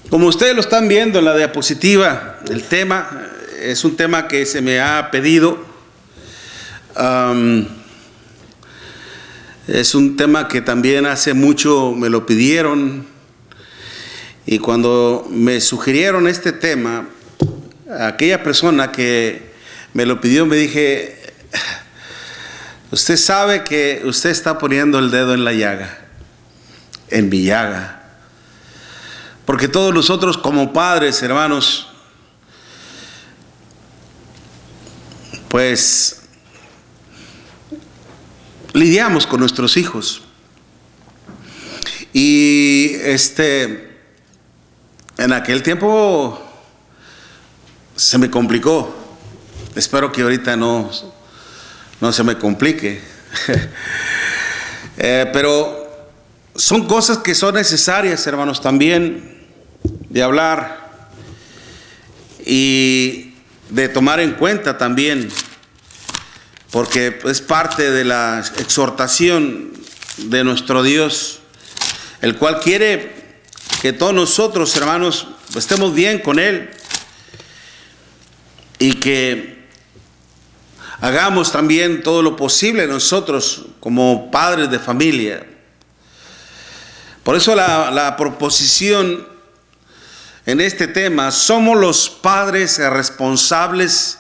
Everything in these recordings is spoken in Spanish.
Como ustedes lo están viendo en la diapositiva, el tema es un tema que se me ha pedido. Es un tema que también hace mucho me lo pidieron. Y cuando me sugirieron este tema, aquella persona que me lo pidió me dije: usted sabe que usted está poniendo el dedo en la llaga, en mi llaga. Porque todos nosotros como padres, hermanos, pues lidiamos con nuestros hijos. Y en aquel tiempo se me complicó. Espero que ahorita no se me complique. Pero son cosas que son necesarias, hermanos, también de hablar y de tomar en cuenta también, porque es parte de la exhortación de nuestro Dios, el cual quiere que todos nosotros, hermanos, estemos bien con Él y que hagamos también todo lo posible nosotros como padres de familia. Por eso la proposición en este tema: ¿somos los padres responsables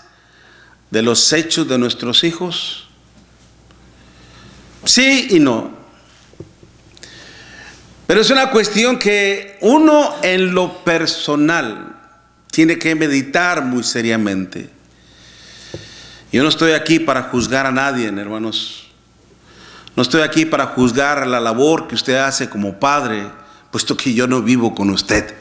de los hechos de nuestros hijos? Sí y no. Pero es una cuestión que uno en lo personal tiene que meditar muy seriamente. Yo no estoy aquí para juzgar a nadie, hermanos. No estoy aquí para juzgar la labor que usted hace como padre, puesto que yo no vivo con usted.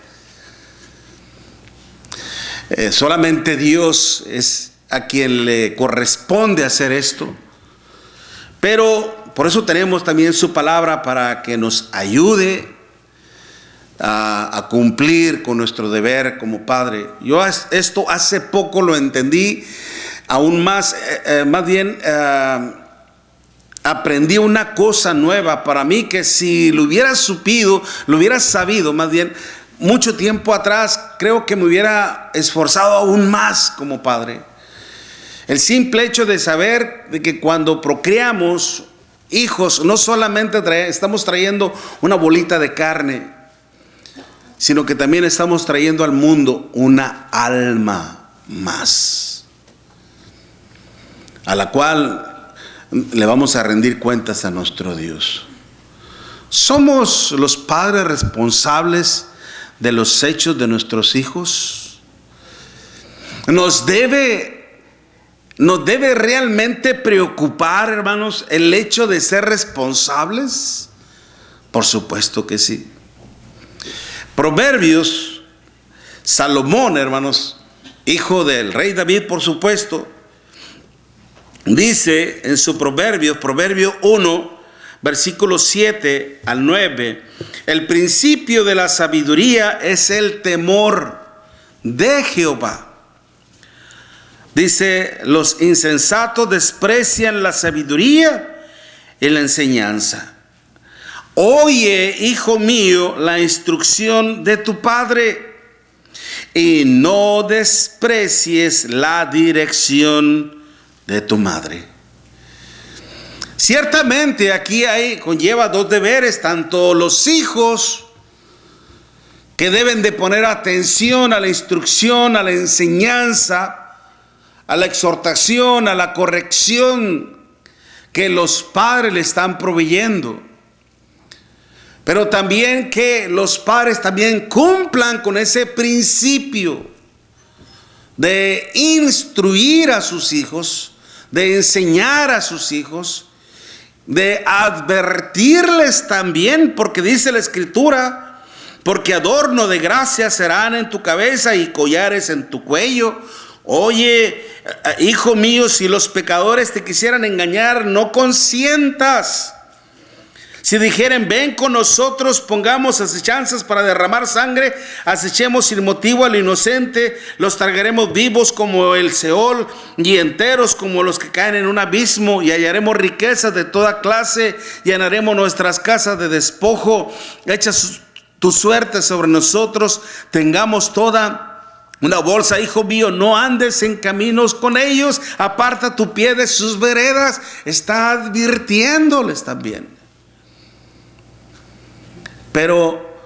Solamente Dios es a quien le corresponde hacer esto. Pero por eso tenemos también su palabra para que nos ayude a cumplir con nuestro deber como padre. Yo esto hace poco lo entendí, aún más bien aprendí una cosa nueva para mí, que si lo hubiera sabido más bien mucho tiempo atrás, creo que me hubiera esforzado aún más como padre. El simple hecho de saber de que cuando procreamos hijos, no solamente estamos trayendo una bolita de carne, sino que también estamos trayendo al mundo una alma más, a la cual le vamos a rendir cuentas a nuestro Dios. ¿Somos los padres responsables de los hechos de nuestros hijos? ¿Nos debe realmente preocupar, hermanos, el hecho de ser responsables? Por supuesto que sí. Proverbios, Salomón, hermanos, hijo del rey David, por supuesto, dice en su Proverbio 1, versículos 7 al 9, el principio de la sabiduría es el temor de Jehová. Dice: los insensatos desprecian la sabiduría y la enseñanza. Oye, hijo mío, la instrucción de tu padre, y no desprecies la dirección de tu madre. Ciertamente aquí conlleva dos deberes: tanto los hijos, que deben de poner atención a la instrucción, a la enseñanza, a la exhortación, a la corrección que los padres le están proveyendo. Pero también que los padres también cumplan con ese principio de instruir a sus hijos, de enseñar a sus hijos, de advertirles también, porque dice la Escritura: porque adorno de gracia serán en tu cabeza y collares en tu cuello. Oye, hijo mío, si los pecadores te quisieran engañar, no consientas. Si dijeren: ven con nosotros, pongamos acechanzas para derramar sangre, acechemos sin motivo al inocente, los tragaremos vivos como el Seol y enteros como los que caen en un abismo, y hallaremos riquezas de toda clase, llenaremos nuestras casas de despojo, hechas tu suerte sobre nosotros, tengamos toda una bolsa. Hijo mío, no andes en caminos con ellos, aparta tu pie de sus veredas. Está advirtiéndoles también. Pero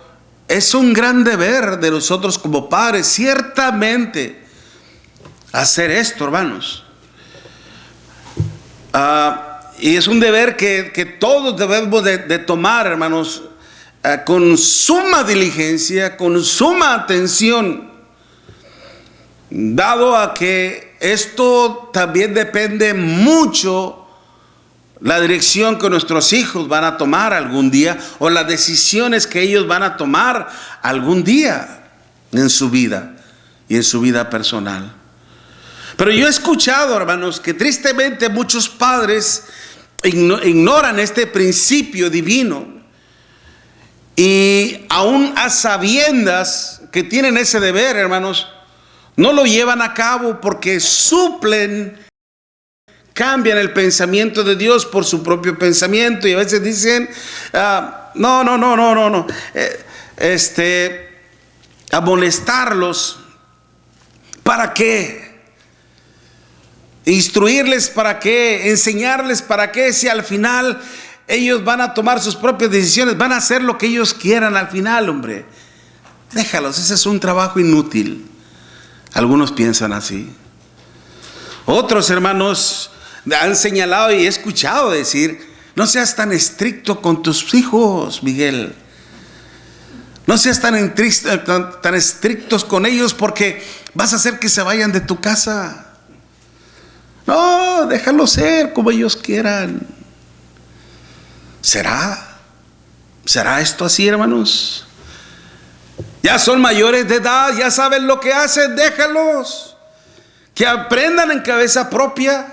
es un gran deber de nosotros como padres, ciertamente, hacer esto, hermanos. Y es un deber que todos debemos de tomar, hermanos, con suma diligencia, con suma atención, dado a que esto también depende mucho la dirección que nuestros hijos van a tomar algún día, o las decisiones que ellos van a tomar algún día en su vida y en su vida personal. Pero yo he escuchado, hermanos, que tristemente muchos padres ignoran este principio divino, y aún a sabiendas que tienen ese deber, hermanos, no lo llevan a cabo porque cambian el pensamiento de Dios por su propio pensamiento, y a veces dicen, no, a molestarlos. ¿Para qué? Instruirles para qué, enseñarles para qué, si al final ellos van a tomar sus propias decisiones, van a hacer lo que ellos quieran al final, hombre. Déjalos, ese es un trabajo inútil. Algunos piensan así. Otros, hermanos, han señalado y he escuchado decir, no seas tan estricto con tus hijos, Miguel. No seas tan estrictos con ellos, porque vas a hacer que se vayan de tu casa. No, déjalos ser como ellos quieran. ¿Será esto así, hermanos? Ya son mayores de edad, ya saben lo que hacen, déjalos. Que aprendan en cabeza propia.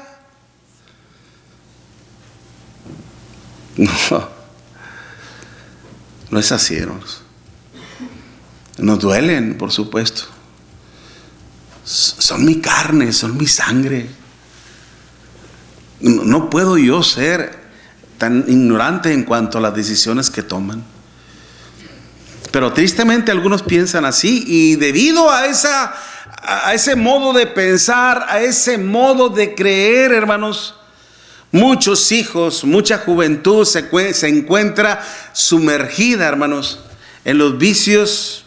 No es así, hermanos. Nos duelen, por supuesto. Son mi carne, son mi sangre. No puedo yo ser tan ignorante en cuanto a las decisiones que toman. Pero tristemente algunos piensan así, y debido a ese modo de pensar, a ese modo de creer, hermanos, muchos hijos, mucha juventud se encuentra sumergida, hermanos, en los vicios.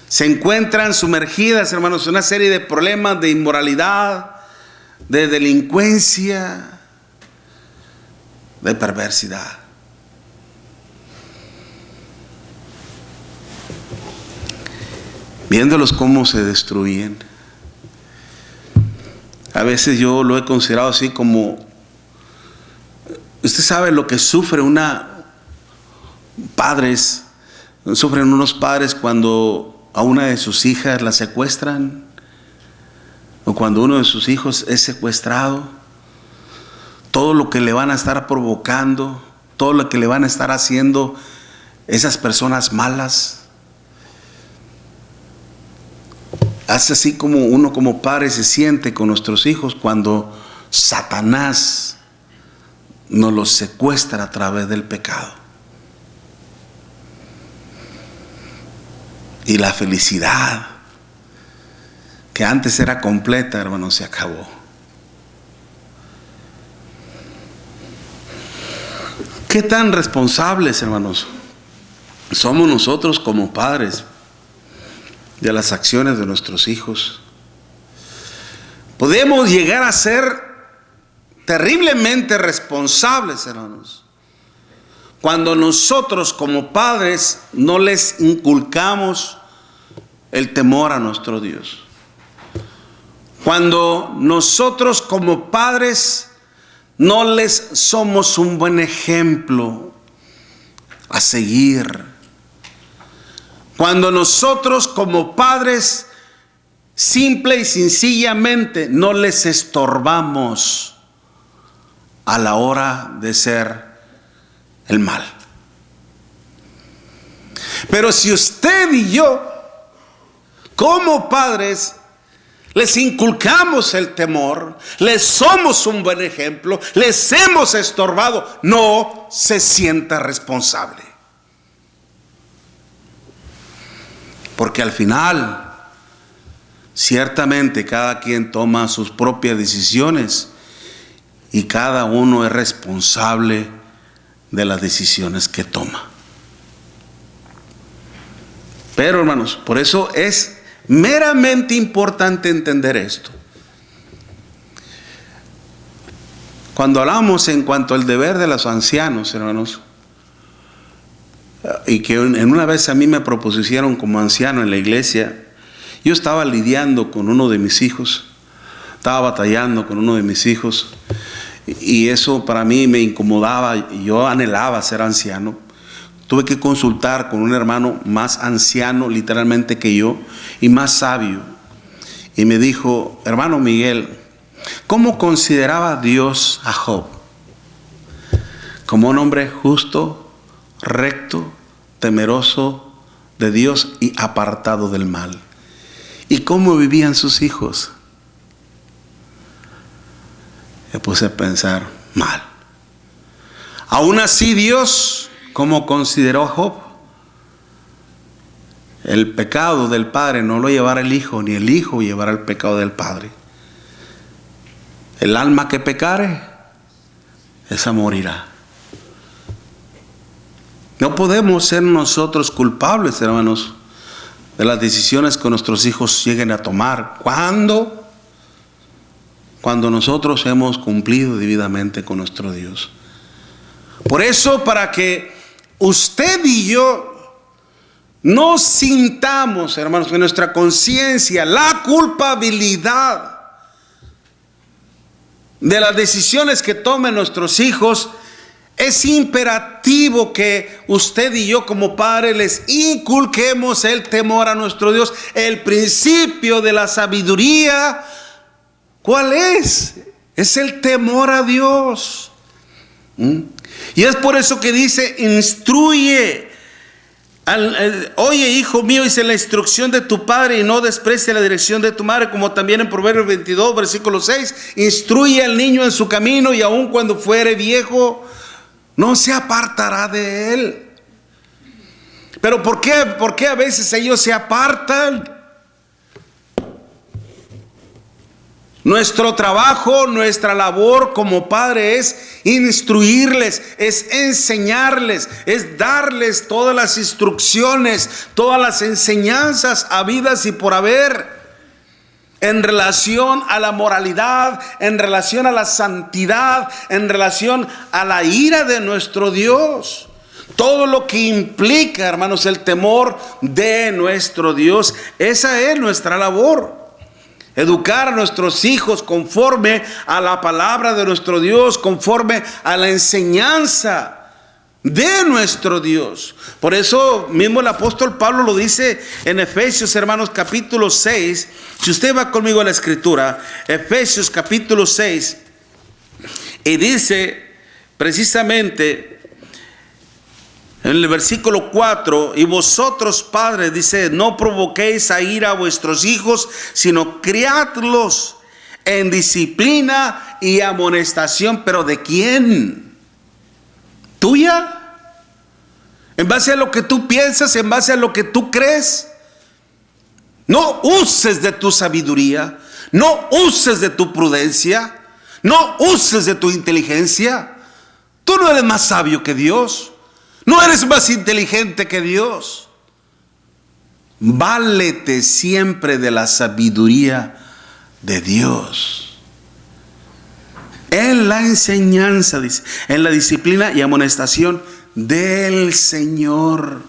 Se encuentran sumergidas, hermanos, en una serie de problemas de inmoralidad, de delincuencia, de perversidad. Viéndolos cómo se destruyen. A veces yo lo he considerado así como, usted sabe lo que sufren unos padres cuando a una de sus hijas la secuestran, o cuando uno de sus hijos es secuestrado. Todo lo que le van a estar provocando, todo lo que le van a estar haciendo esas personas malas. Hace así como uno como padre se siente con nuestros hijos cuando Satanás nos los secuestra a través del pecado. Y la felicidad que antes era completa, hermano, se acabó. ¿Qué tan responsables, hermanos, somos nosotros como padres de las acciones de nuestros hijos? Podemos llegar a ser terriblemente responsables, hermanos, cuando nosotros como padres no les inculcamos el temor a nuestro Dios. Cuando nosotros como padres no les somos un buen ejemplo a seguir. Cuando nosotros como padres simple y sencillamente no les estorbamos a la hora de hacer el mal. Pero si usted y yo como padres les inculcamos el temor, les somos un buen ejemplo, les hemos estorbado, no se sienta responsable. Porque al final, ciertamente cada quien toma sus propias decisiones y cada uno es responsable de las decisiones que toma. Pero hermanos, por eso es meramente importante entender esto. Cuando hablamos en cuanto al deber de los ancianos, hermanos, y que en una vez a mí me propusieron como anciano en la iglesia, yo estaba lidiando con uno de mis hijos, estaba batallando con uno de mis hijos, y eso para mí me incomodaba. Yo anhelaba ser anciano. Tuve que consultar con un hermano más anciano literalmente que yo y más sabio, y me dijo: hermano Miguel, ¿cómo consideraba Dios a Job? Como un hombre justo, recto, temeroso de Dios y apartado del mal. ¿Y cómo vivían sus hijos? Me puse a pensar: mal. Aún así, Dios, ¿cómo consideró a Job? El pecado del padre no lo llevará el hijo, ni el hijo llevará el pecado del padre. El alma que pecare, esa morirá. No podemos ser nosotros culpables, hermanos, de las decisiones que nuestros hijos lleguen a tomar. ¿Cuándo? Cuando nosotros hemos cumplido debidamente con nuestro Dios. Por eso, para que usted y yo no sintamos, hermanos, en nuestra conciencia la culpabilidad de las decisiones que tomen nuestros hijos, es imperativo que usted y yo como padres les inculquemos el temor a nuestro Dios, el principio de la sabiduría. ¿Cuál es? Es el temor a Dios. Y es por eso que dice: instruye. Oye, hijo mío, dice, la instrucción de tu padre y no desprecie la dirección de tu madre, como también en Proverbios 22, versículo 6, instruye al niño en su camino y aun cuando fuere viejo, no se apartará de él. Pero ¿por qué a veces ellos se apartan? Nuestro trabajo, nuestra labor como padre es instruirles, es enseñarles, es darles todas las instrucciones, todas las enseñanzas habidas y por haber en relación a la moralidad, en relación a la santidad, en relación a la ira de nuestro Dios. Todo lo que implica, hermanos, el temor de nuestro Dios. Esa es nuestra labor. Educar a nuestros hijos conforme a la palabra de nuestro Dios, conforme a la enseñanza de nuestro Dios. Por eso mismo el apóstol Pablo lo dice en Efesios, hermanos, capítulo 6. Si usted va conmigo a la escritura, Efesios capítulo 6, y dice precisamente en el versículo 4: y vosotros, padres, dice, no provoquéis a ira a vuestros hijos, sino criadlos en disciplina y amonestación. ¿Pero de quién? ¿Tuya? ¿En base a lo que tú piensas? ¿En base a lo que tú crees? No uses de tu sabiduría, no uses de tu prudencia, no uses de tu inteligencia. Tú no eres más sabio que Dios. No eres más inteligente que Dios. Válete siempre de la sabiduría de Dios. En la enseñanza, dice, en la disciplina y amonestación del Señor.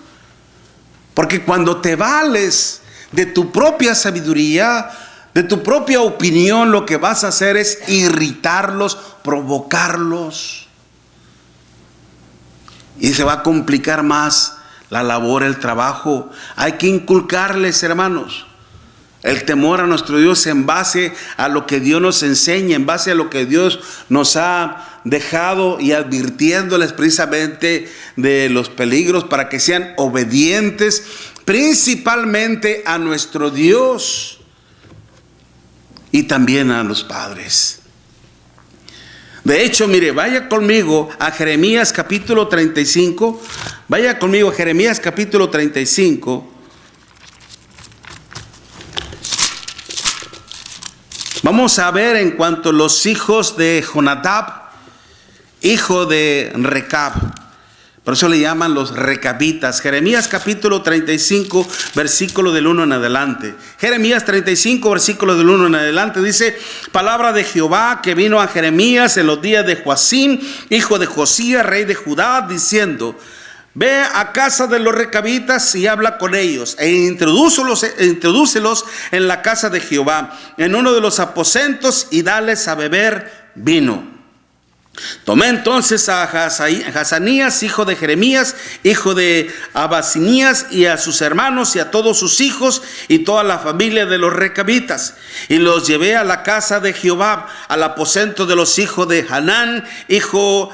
Porque cuando te vales de tu propia sabiduría, de tu propia opinión, lo que vas a hacer es irritarlos, provocarlos. Y se va a complicar más la labor, el trabajo. Hay que inculcarles, hermanos, el temor a nuestro Dios en base a lo que Dios nos enseña, en base a lo que Dios nos ha dejado y advirtiéndoles precisamente de los peligros para que sean obedientes principalmente a nuestro Dios y también a los padres. De hecho, mire, vaya conmigo a Jeremías capítulo 35. Vaya conmigo a Jeremías capítulo 35. Vamos a ver en cuanto a los hijos de Jonadab, hijo de Recab. Por eso le llaman los recabitas. Jeremías capítulo 35, versículo del 1 en adelante. Jeremías 35, versículo del 1 en adelante dice: palabra de Jehová que vino a Jeremías en los días de Joacim, hijo de Josías, rey de Judá, diciendo: ve a casa de los recabitas y habla con ellos, e introdúcelos en la casa de Jehová, en uno de los aposentos, y dales a beber vino. Tomé entonces a Hazanías, hijo de Jeremías, hijo de Abasinías, y a sus hermanos y a todos sus hijos y toda la familia de los recabitas, y los llevé a la casa de Jehová, al aposento de los hijos de Hanán, hijo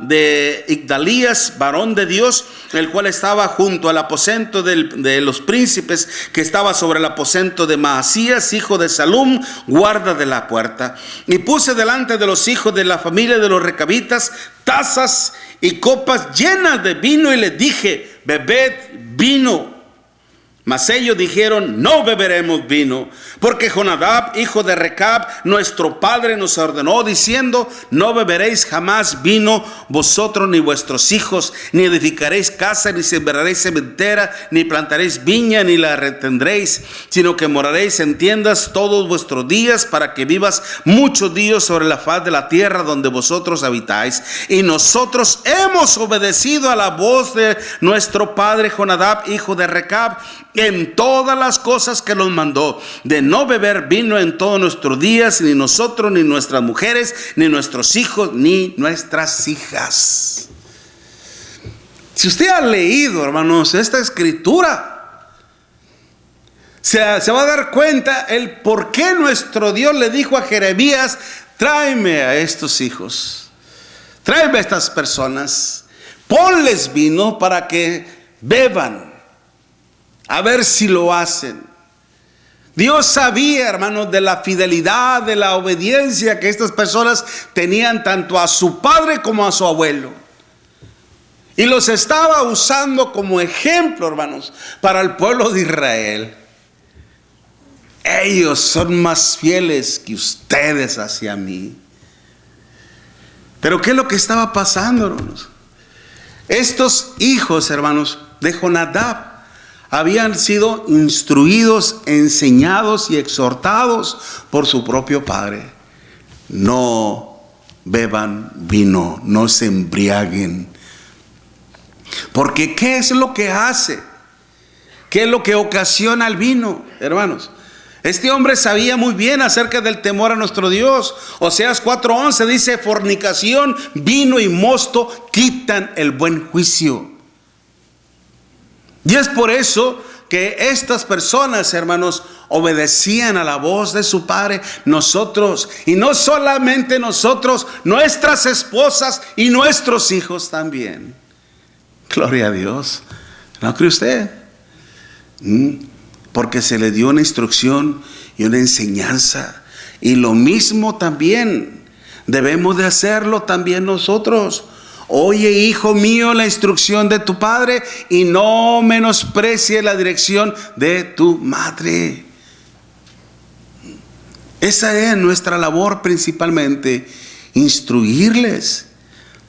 de Igdalías, varón de Dios, el cual estaba junto al aposento de los príncipes, que estaba sobre el aposento de Maasías, hijo de Salum, guarda de la puerta. Y puse delante de los hijos de la familia de los recabitas tazas y copas llenas de vino, y les dije: bebed vino. Mas ellos dijeron: no beberemos vino, porque Jonadab, hijo de Recab, nuestro padre, nos ordenó diciendo: no beberéis jamás vino, vosotros ni vuestros hijos, ni edificaréis casa, ni sembraréis sementera, ni plantaréis viña, ni la retendréis, sino que moraréis en tiendas todos vuestros días, para que vivas muchos días sobre la faz de la tierra donde vosotros habitáis. Y nosotros hemos obedecido a la voz de nuestro padre Jonadab, hijo de Recab, en todas las cosas que nos mandó, de no beber vino en todos nuestros días, ni nosotros, ni nuestras mujeres, ni nuestros hijos, ni nuestras hijas. Si usted ha leído, hermanos, esta escritura, se va a dar cuenta el por qué nuestro Dios le dijo a Jeremías: tráeme a estos hijos, tráeme a estas personas, ponles vino para que beban. A ver si lo hacen. Dios sabía, hermanos, de la fidelidad, de la obediencia que estas personas tenían tanto a su padre como a su abuelo. Y los estaba usando como ejemplo, hermanos, para el pueblo de Israel. Ellos son más fieles que ustedes hacia mí. Pero ¿qué es lo que estaba pasando, hermanos? Estos hijos, hermanos, de Jonadab habían sido instruidos, enseñados y exhortados por su propio padre: no beban vino, no se embriaguen. Porque ¿qué es lo que hace? ¿Qué es lo que ocasiona el vino, hermanos? Este hombre sabía muy bien acerca del temor a nuestro Dios. Oseas 4:11 dice: fornicación, vino y mosto quitan el buen juicio. Y es por eso que estas personas, hermanos, obedecían a la voz de su padre. Nosotros, y no solamente nosotros, nuestras esposas y nuestros hijos también. Gloria a Dios. ¿No cree usted? Porque se le dio una instrucción y una enseñanza. Y lo mismo también debemos de hacerlo también nosotros. Oye, hijo mío, la instrucción de tu padre, y no menosprecie la dirección de tu madre. Esa es nuestra labor principalmente, instruirles.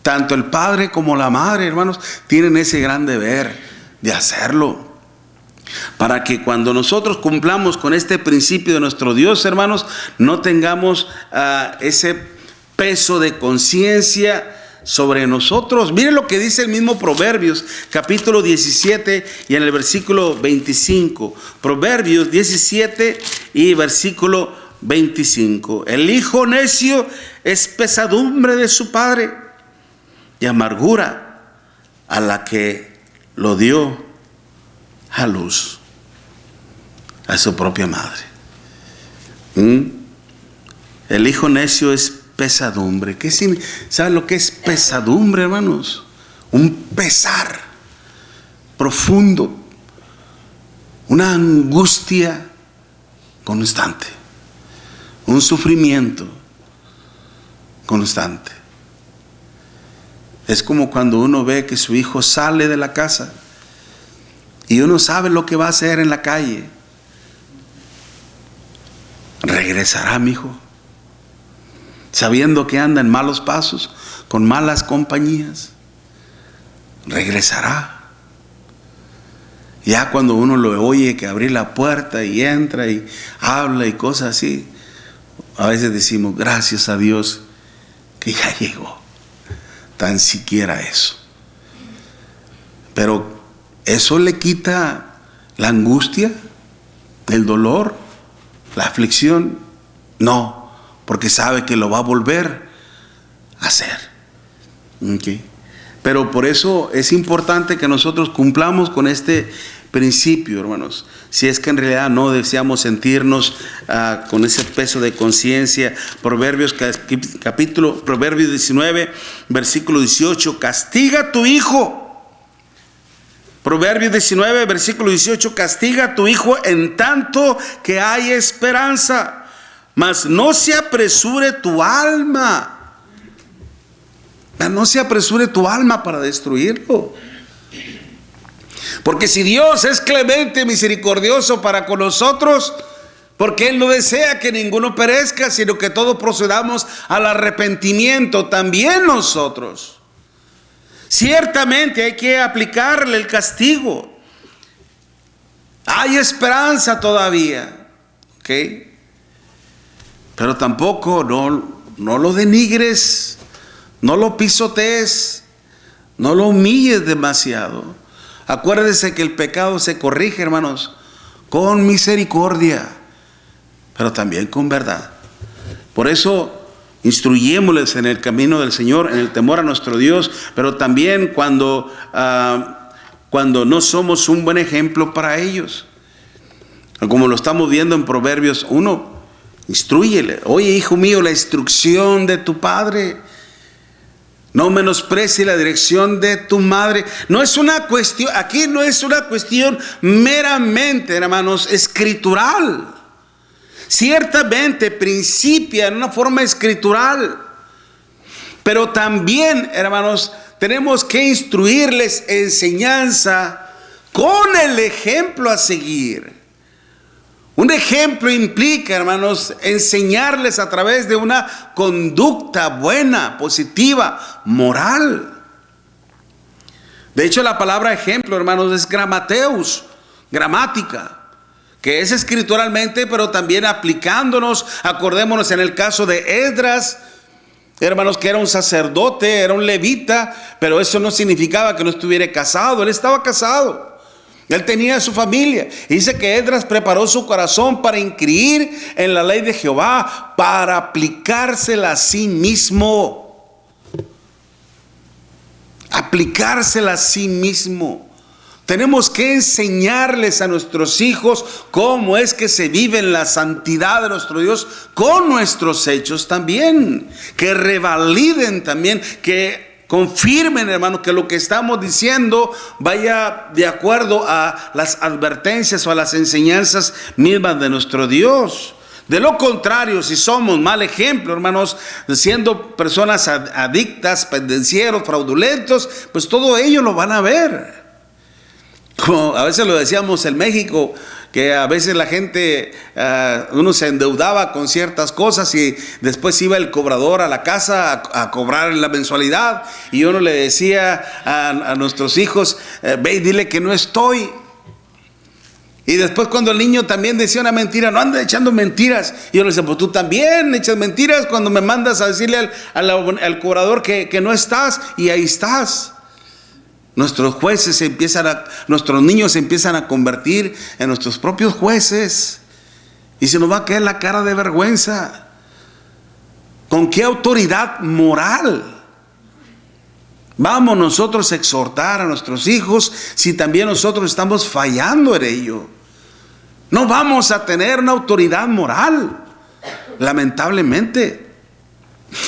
Tanto el padre como la madre, hermanos, tienen ese gran deber de hacerlo. Para que cuando nosotros cumplamos con este principio de nuestro Dios, hermanos, no tengamos ese peso de conciencia sobre nosotros. Miren lo que dice el mismo Proverbios, capítulo 17 y en el versículo 25. Proverbios 17 y versículo 25. El hijo necio es pesadumbre de su padre, y amargura a la que lo dio a luz, a su propia madre. El hijo necio es pesadumbre. ¿Saben lo que es pesadumbre, hermanos? Un pesar profundo, una angustia constante, un sufrimiento constante. Es como cuando uno ve que su hijo sale de la casa y uno sabe lo que va a hacer en la calle. regresará, mi hijo, sabiendo que anda en malos pasos, con malas compañías. Regresará. Ya cuando uno lo oye que abrir la puerta y entra y habla y cosas así, a veces decimos, gracias a Dios que ya llegó. Tan siquiera eso. Pero eso le quita la angustia, el dolor, la aflicción. No, porque sabe que lo va a volver a hacer. ¿Okay? Pero por eso es importante que nosotros cumplamos con este principio, hermanos. Si es que en realidad no deseamos sentirnos con ese peso de conciencia. Proverbios 19, versículo 18. Castiga a tu hijo. Proverbios 19, versículo 18. Castiga a tu hijo en tanto que hay esperanza, mas no se apresure tu alma. No se apresure tu alma para destruirlo. Porque si Dios es clemente, misericordioso para con nosotros, porque Él no desea que ninguno perezca, sino que todos procedamos al arrepentimiento, también nosotros. Ciertamente hay que aplicarle el castigo. Hay esperanza todavía, ¿ok? Pero tampoco no lo denigres, no lo pisotees, no lo humilles demasiado. Acuérdese que el pecado se corrige, hermanos, con misericordia, pero también con verdad. Por eso instruyémosles en el camino del Señor, en el temor a nuestro Dios, pero también cuando no somos un buen ejemplo para ellos. Como lo estamos viendo en Proverbios 1, instrúyele. Oye, hijo mío, la instrucción de tu padre. No menosprecie la dirección de tu madre. No es una cuestión, aquí no es una cuestión meramente, hermanos, escritural. Ciertamente principia en una forma escritural. Pero también, hermanos, tenemos que instruirles enseñanza con el ejemplo a seguir. Un ejemplo implica, hermanos, enseñarles a través de una conducta buena, positiva, moral. De hecho, la palabra ejemplo, hermanos, es gramateus, gramática, que es escrituralmente, pero también aplicándonos. Acordémonos en el caso de Esdras, hermanos, que era un sacerdote, era un levita, pero eso no significaba que no estuviera casado. Él estaba casado. Él tenía su familia. Y dice que Esdras preparó su corazón para inquirir en la ley de Jehová, para aplicársela a sí mismo. Aplicársela a sí mismo. Tenemos que enseñarles a nuestros hijos cómo es que se vive en la santidad de nuestro Dios con nuestros hechos también. Que revaliden también, que confirmen, hermano, que lo que estamos diciendo vaya de acuerdo a las advertencias o a las enseñanzas mismas de nuestro Dios. De lo contrario, si somos mal ejemplo, hermanos, siendo personas adictas, pendencieros, fraudulentos, pues todo ello lo van a ver. Como a veces lo decíamos en México, que a veces la gente, uno se endeudaba con ciertas cosas y después iba el cobrador a la casa a cobrar la mensualidad, y uno le decía a nuestros hijos, ve y dile que no estoy. Y después cuando el niño también decía una mentira, no anda echando mentiras. Y yo le decía, pues tú también echas mentiras cuando me mandas a decirle al cobrador que no estás, y ahí estás. Nuestros niños se empiezan a convertir en nuestros propios jueces. Y se nos va a caer la cara de vergüenza. ¿Con qué autoridad moral vamos nosotros a exhortar a nuestros hijos si también nosotros estamos fallando en ello? No vamos a tener una autoridad moral, lamentablemente.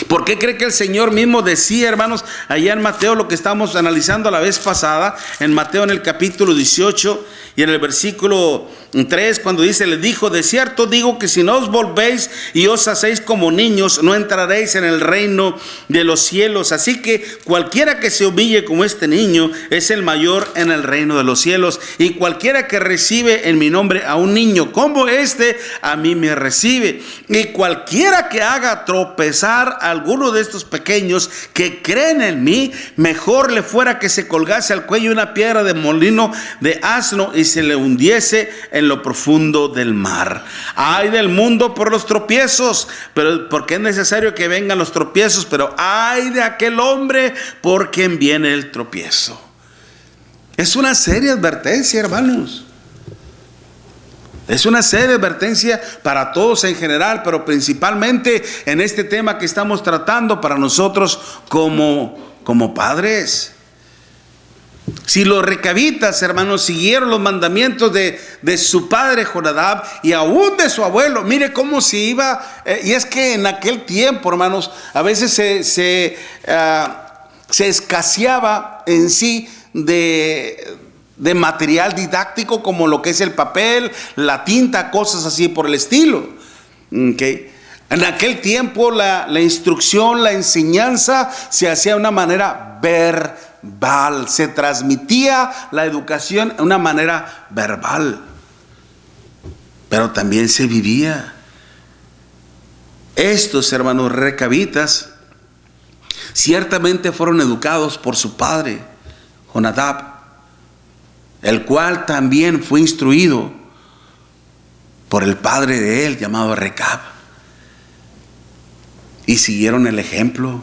¿Por qué cree que el Señor mismo decía, hermanos, allá en Mateo, lo que estamos analizando la vez pasada, en Mateo en el capítulo 18 y en el versículo 3, cuando dice, le dijo, de cierto digo que si no os volvéis y os hacéis como niños, no entraréis en el reino de los cielos. Así que cualquiera que se humille como este niño es el mayor en el reino de los cielos. Y cualquiera que recibe en mi nombre a un niño como este, a mí me recibe. Y cualquiera que haga tropezar a alguno de estos pequeños que creen en mí, mejor le fuera que se colgase al cuello una piedra de molino de asno y se le hundiese en lo profundo del mar. Ay del mundo por los tropiezos, pero porque es necesario que vengan los tropiezos, pero ay de aquel hombre por quien viene el tropiezo. Es una seria advertencia, hermanos. Es una seria advertencia para todos en general, pero principalmente en este tema que estamos tratando para nosotros como padres. Si los recabitas, hermanos, siguieron los mandamientos de su padre Jonadab y aún de su abuelo, mire cómo se iba. Y es que en aquel tiempo, hermanos, a veces se escaseaba en sí de material didáctico, como lo que es el papel, la tinta, cosas así por el estilo. ¿Okay? En aquel tiempo la instrucción, la enseñanza se hacía de una manera verbal, se transmitía la educación de una manera verbal, pero también se vivía. Estos hermanos recabitas ciertamente fueron educados por su padre Jonadab, el cual también fue instruido por el padre de él llamado Recab, y siguieron el ejemplo.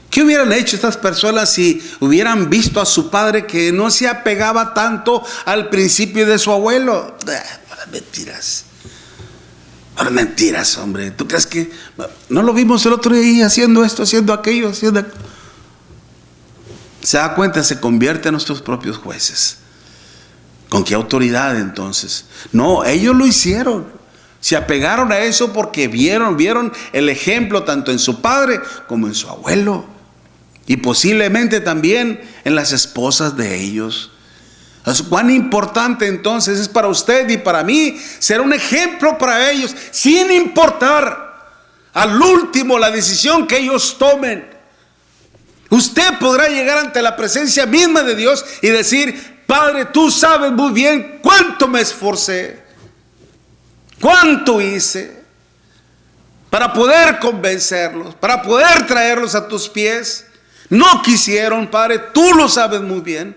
¿Qué hubieran hecho estas personas si hubieran visto a su padre que no se apegaba tanto al principio de su abuelo? Mentiras. Ahora mentiras, hombre. ¿Tú crees que no lo vimos el otro día haciendo esto, haciendo aquello, haciendo? Se da cuenta, se convierte en nuestros propios jueces. ¿Con qué autoridad entonces? No, ellos lo hicieron. Se apegaron a eso porque vieron el ejemplo tanto en su padre como en su abuelo. Y posiblemente también en las esposas de ellos. ¿Cuán importante entonces es para usted y para mí ser un ejemplo para ellos, sin importar al último la decisión que ellos tomen? Usted podrá llegar ante la presencia misma de Dios y decir: Padre, tú sabes muy bien cuánto me esforcé, cuánto hice para poder convencerlos, para poder traerlos a tus pies. No quisieron, Padre, tú lo sabes muy bien.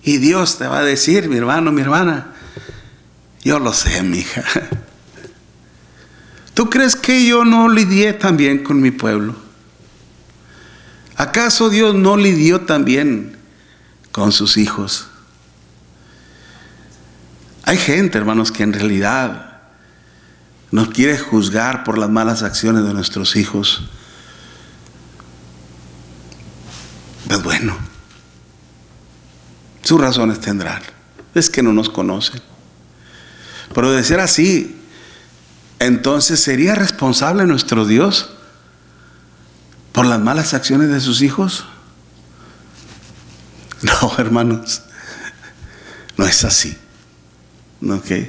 Y Dios te va a decir: mi hermano, mi hermana, yo lo sé, mi hija. ¿Tú crees que yo no lidié tan bien con mi pueblo? ¿Acaso Dios no lidió también con sus hijos? Hay gente, hermanos, que en realidad nos quiere juzgar por las malas acciones de nuestros hijos. Pues bueno, sus razones tendrán. Es que no nos conocen. Pero de ser así, entonces ¿sería responsable nuestro Dios por las malas acciones de sus hijos? No, hermanos, no es así. ¿Ok?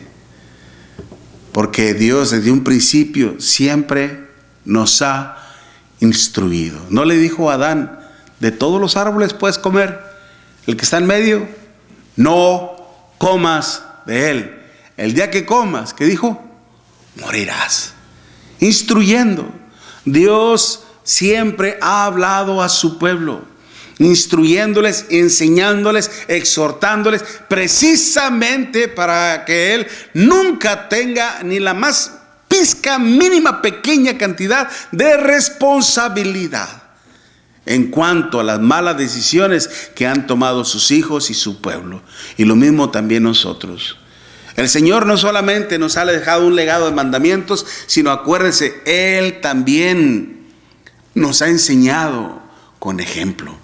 Porque Dios desde un principio siempre nos ha instruido. No le dijo a Adán: de todos los árboles puedes comer, el que está en medio, no comas de él. El día que comas, ¿qué dijo? Morirás. Instruyendo. Dios siempre ha hablado a su pueblo, instruyéndoles, enseñándoles, exhortándoles, precisamente para que él nunca tenga ni la más pizca, mínima, pequeña cantidad de responsabilidad en cuanto a las malas decisiones que han tomado sus hijos y su pueblo. Y lo mismo también nosotros. El Señor no solamente nos ha dejado un legado de mandamientos, sino, acuérdense, Él también nos ha enseñado con ejemplo.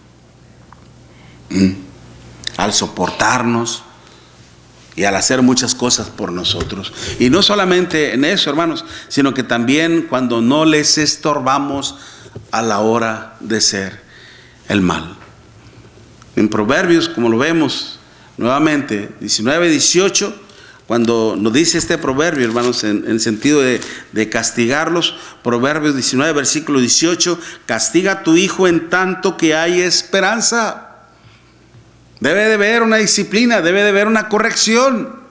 Al soportarnos, y al hacer muchas cosas por nosotros. Y no solamente en eso, hermanos, sino que también cuando no les estorbamos a la hora de hacer el mal. En Proverbios, como lo vemos nuevamente, 19:18, cuando nos dice este proverbio, hermanos, en el sentido de castigarlos, Proverbios 19, versículo 18, castiga a tu hijo en tanto que hay esperanza. Debe de haber una disciplina, debe de haber una corrección.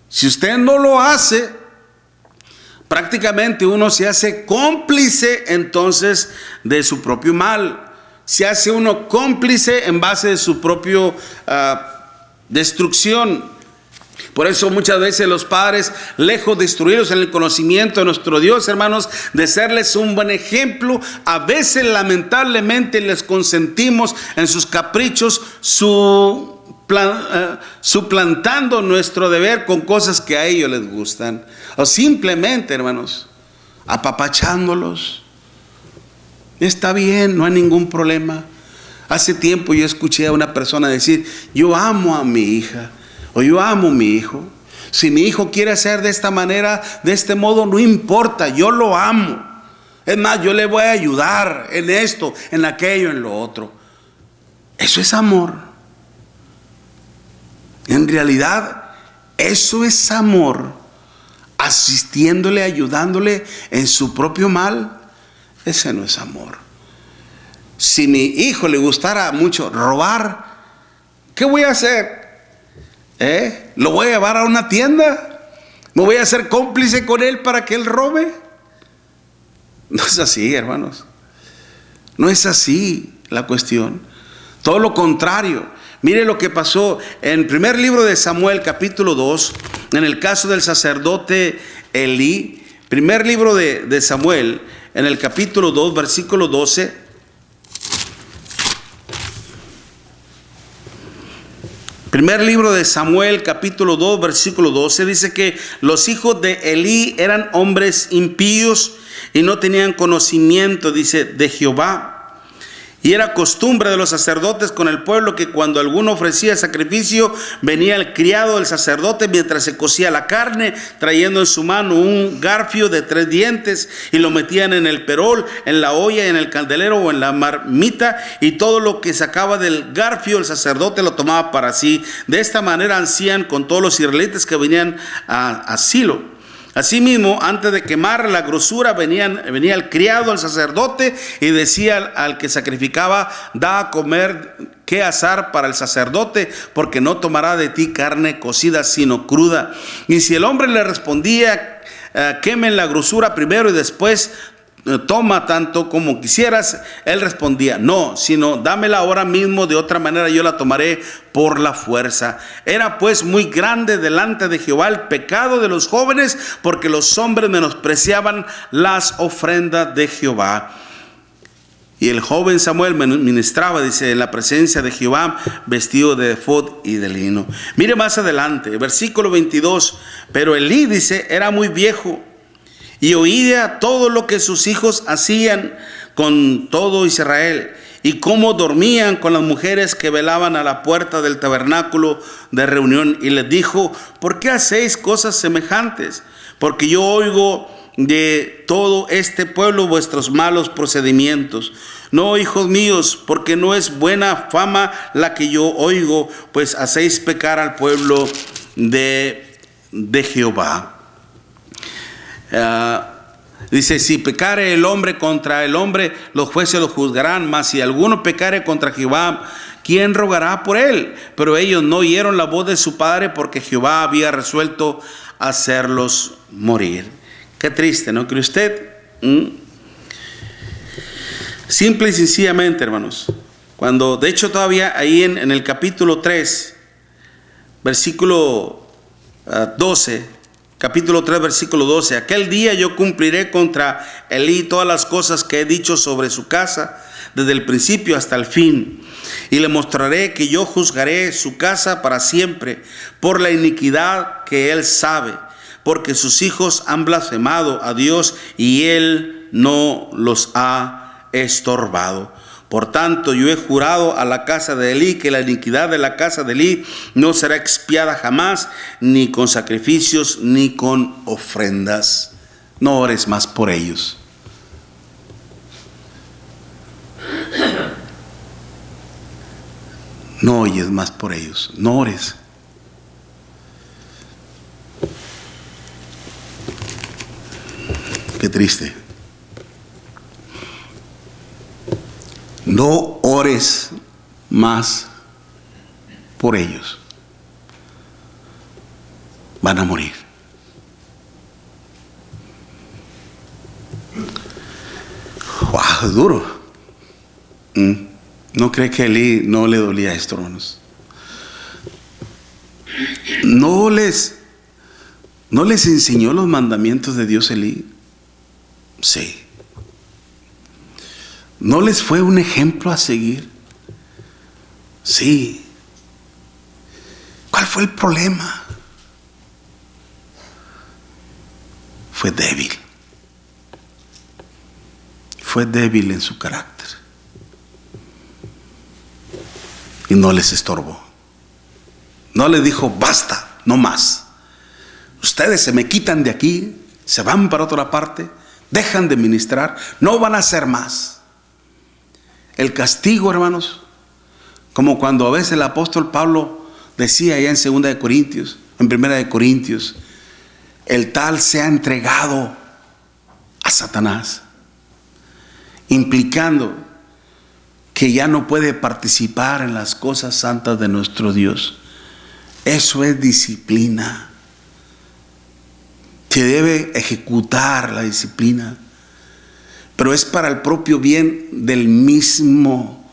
Si usted no lo hace, prácticamente uno se hace cómplice entonces de su propio mal. Se hace uno cómplice en base de su propia destrucción. Por eso muchas veces los padres, lejos de instruirlos en el conocimiento de nuestro Dios, hermanos, de serles un buen ejemplo, a veces lamentablemente les consentimos en sus caprichos, suplantando nuestro deber con cosas que a ellos les gustan. O simplemente, hermanos, apapachándolos. Está bien, no hay ningún problema. Hace tiempo yo escuché a una persona decir: yo amo a mi hija, o yo amo a mi hijo. Si mi hijo quiere hacer de esta manera, de este modo, no importa, yo lo amo. Es más, yo le voy a ayudar en esto, en aquello, en lo otro. Eso es amor. En realidad, eso es amor. Asistiéndole, ayudándole en su propio mal. Ese no es amor. Si mi hijo le gustara mucho robar, ¿qué voy a hacer? ¿Lo voy a llevar a una tienda? ¿Me voy a hacer cómplice con él para que él robe? No es así, hermanos. No es así la cuestión. Todo lo contrario. Mire lo que pasó en el primer libro de Samuel, capítulo 2, en el caso del sacerdote Elí. Primer libro de Samuel, en el capítulo 2, versículo 12. Primer libro de Samuel, capítulo 2, versículo 12, dice que los hijos de Elí eran hombres impíos y no tenían conocimiento, dice, de Jehová. Y era costumbre de los sacerdotes con el pueblo que cuando alguno ofrecía sacrificio, venía el criado del sacerdote mientras se cocía la carne, trayendo en su mano un garfio de 3 dientes, y lo metían en el perol, en la olla, en el candelero o en la marmita, y todo lo que sacaba del garfio el sacerdote lo tomaba para sí. De esta manera hacían con todos los israelitas que venían a Silo. Asimismo, antes de quemar la grosura, venía el criado al sacerdote y decía al que sacrificaba: da a comer qué asar para el sacerdote, porque no tomará de ti carne cocida, sino cruda. Y si el hombre le respondía: quemen la grosura primero y después toma tanto como quisieras, él respondía: no, sino dámela ahora mismo, de otra manera yo la tomaré por la fuerza. Era pues muy grande delante de Jehová el pecado de los jóvenes, porque los hombres menospreciaban las ofrendas de Jehová. Y el joven Samuel ministraba, dice, en la presencia de Jehová, vestido de efod y de lino. Mire más adelante, versículo 22. Pero Elí, dice, era muy viejo y oía todo lo que sus hijos hacían con todo Israel, y cómo dormían con las mujeres que velaban a la puerta del tabernáculo de reunión. Y les dijo: ¿por qué hacéis cosas semejantes? Porque yo oigo de todo este pueblo vuestros malos procedimientos. No, hijos míos, porque no es buena fama la que yo oigo, pues hacéis pecar al pueblo de Jehová. Dice: si pecare el hombre contra el hombre, los jueces lo juzgarán, mas si alguno pecare contra Jehová, ¿quién rogará por él? Pero ellos no oyeron la voz de su padre, porque Jehová había resuelto hacerlos morir. Qué triste, ¿no cree usted? Simple y sencillamente, hermanos, cuando de hecho todavía ahí en el capítulo 3, versículo 12, capítulo 3, versículo 12: aquel día yo cumpliré contra Elí todas las cosas que he dicho sobre su casa, desde el principio hasta el fin, y le mostraré que yo juzgaré su casa para siempre por la iniquidad que él sabe, porque sus hijos han blasfemado a Dios y él no los ha estorbado. Por tanto, yo he jurado a la casa de Elí que la iniquidad de la casa de Elí no será expiada jamás, ni con sacrificios, ni con ofrendas. No ores más por ellos. No oyes más por ellos. No ores. Qué triste. No ores más por ellos. Van a morir. Wow, es duro. ¿No cree que a Elí no le dolía esto, hermanos? ¿No les enseñó los mandamientos de Dios Elí? Sí. ¿No les fue un ejemplo a seguir? Sí. ¿Cuál fue el problema? Fue débil. Fue débil en su carácter. Y no les estorbó. No les dijo, basta, no más. Ustedes se me quitan de aquí, se van para otra parte, dejan de ministrar, no van a hacer más. El castigo, hermanos, como cuando a veces el apóstol Pablo decía allá en 2 de Corintios, en 1 de Corintios, el tal se ha entregado a Satanás, implicando que ya no puede participar en las cosas santas de nuestro Dios. Eso es disciplina. Se debe ejecutar la disciplina, pero es para el propio bien del mismo,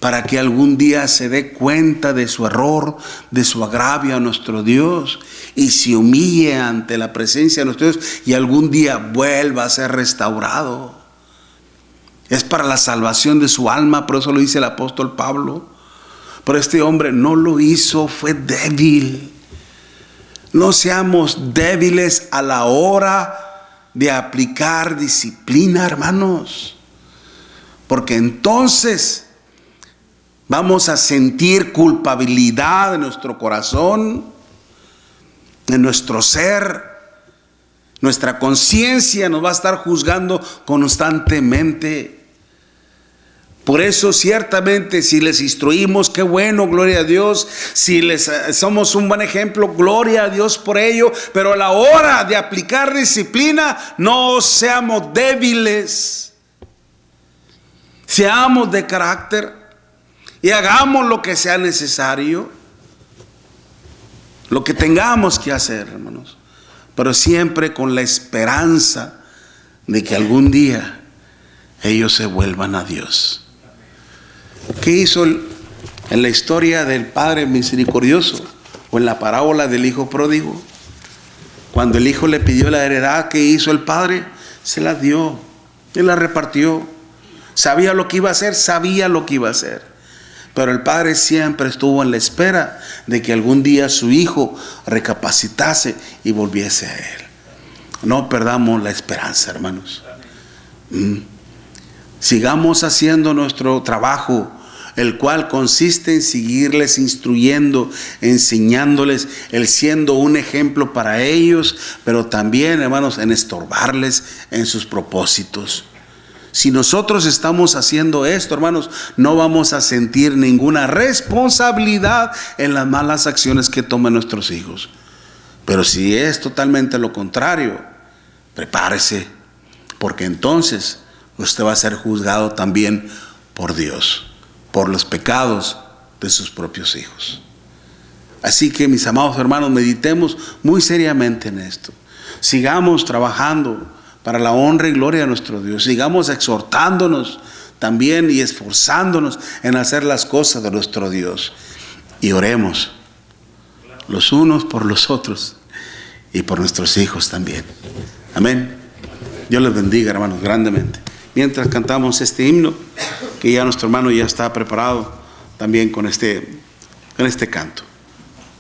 para que algún día se dé cuenta de su error, de su agravio a nuestro Dios, y se humille ante la presencia de nuestro Dios, y algún día vuelva a ser restaurado. Es para la salvación de su alma, por eso lo dice el apóstol Pablo. Pero este hombre no lo hizo, fue débil. No seamos débiles a la hora de aplicar disciplina, hermanos. Porque entonces vamos a sentir culpabilidad en nuestro corazón, en nuestro ser. Nuestra conciencia nos va a estar juzgando constantemente. Por eso ciertamente si les instruimos, qué bueno, gloria a Dios. Si les somos un buen ejemplo, gloria a Dios por ello. Pero a la hora de aplicar disciplina, no seamos débiles. Seamos de carácter y hagamos lo que sea necesario, lo que tengamos que hacer, hermanos. Pero siempre con la esperanza de que algún día ellos se vuelvan a Dios. ¿Qué hizo en la historia del Padre misericordioso o en la parábola del hijo pródigo? Cuando el hijo le pidió la heredad, ¿qué hizo el padre? Se la dio, él la repartió. Sabía lo que iba a hacer, sabía lo que iba a hacer. Pero el padre siempre estuvo en la espera de que algún día su hijo recapacitase y volviese a él. No perdamos la esperanza, hermanos. Sigamos haciendo nuestro trabajo, el cual consiste en seguirles instruyendo, enseñándoles, el siendo un ejemplo para ellos, pero también, hermanos, en estorbarles en sus propósitos. Si nosotros estamos haciendo esto, hermanos, no vamos a sentir ninguna responsabilidad en las malas acciones que toman nuestros hijos. Pero si es totalmente lo contrario, prepárese, porque entonces usted va a ser juzgado también por Dios, por los pecados de sus propios hijos. Así que, mis amados hermanos, meditemos muy seriamente en esto. Sigamos trabajando para la honra y gloria de nuestro Dios. Sigamos exhortándonos también y esforzándonos en hacer las cosas de nuestro Dios. Y oremos los unos por los otros y por nuestros hijos también. Amén. Dios les bendiga, hermanos, grandemente. Mientras cantamos este himno, que ya nuestro hermano ya está preparado también con este canto.